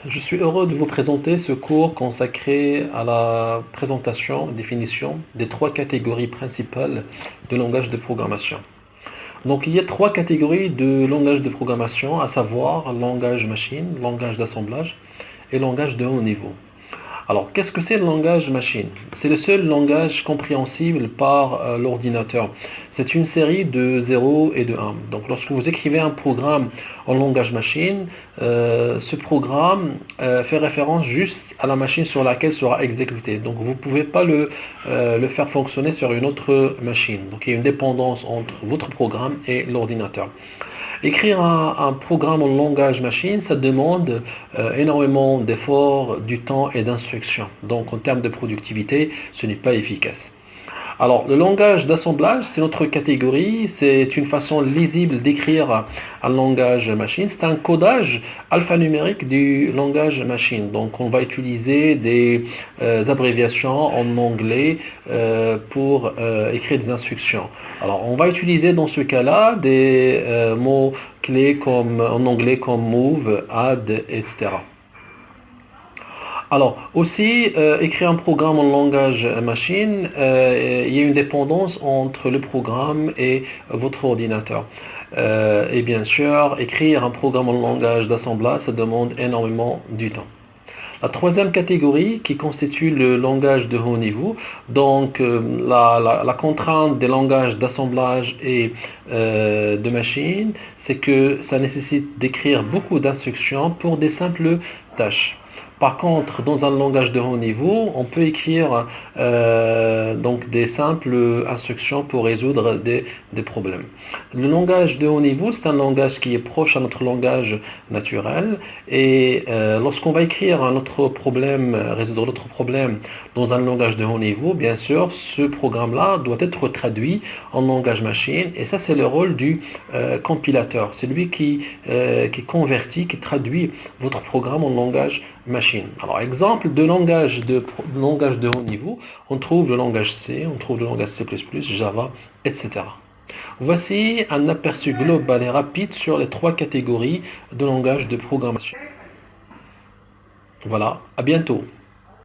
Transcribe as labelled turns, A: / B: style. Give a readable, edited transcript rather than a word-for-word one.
A: Je suis heureux de vous présenter ce cours consacré à la présentation et définition des trois catégories principales de langage de programmation. Donc, il y a trois catégories de langage de programmation, à savoir langage machine, langage d'assemblage et langage de haut niveau. Alors, qu'est-ce que c'est le langage machine? C'est le seul langage compréhensible par l'ordinateur. C'est une série de 0 et de 1. Donc, lorsque vous écrivez un programme en langage machine, ce programme fait référence juste à la machine sur laquelle sera exécuté. Donc, vous ne pouvez pas le faire fonctionner sur une autre machine. Donc, il y a une dépendance entre votre programme et l'ordinateur. Écrire un programme en langage machine, ça demande énormément d'efforts, du temps et d'instructions. Donc en termes de productivité, ce n'est pas efficace. Alors, le langage d'assemblage, c'est notre catégorie. C'est une façon lisible d'écrire un langage machine. C'est un codage alphanumérique du langage machine. Donc, on va utiliser des abréviations en anglais pour écrire des instructions. Alors, on va utiliser dans ce cas-là des mots clés comme, en anglais comme move, add, etc. Alors, aussi, écrire un programme en langage machine, il y a une dépendance entre le programme et votre ordinateur. Et bien sûr, écrire un programme en langage d'assemblage, ça demande énormément du temps. La troisième catégorie qui constitue le langage de haut niveau, donc la contrainte des langages d'assemblage et de machine, c'est que ça nécessite d'écrire beaucoup d'instructions pour des simples tâches. Par contre, dans un langage de haut niveau, on peut écrire donc des simples instructions pour résoudre des problèmes. Le langage de haut niveau, c'est un langage qui est proche à notre langage naturel et lorsqu'on va écrire un autre problème, résoudre notre problème dans un langage de haut niveau, bien sûr, ce programme-là doit être traduit en langage machine et ça, c'est le rôle du compilateur. C'est lui qui convertit, qui traduit votre programme en langage machine. Alors, exemple de langage de haut niveau, on trouve le langage C, on trouve le langage C++, Java, etc. Voici un aperçu global et rapide sur les trois catégories de langage de programmation. Voilà, à bientôt.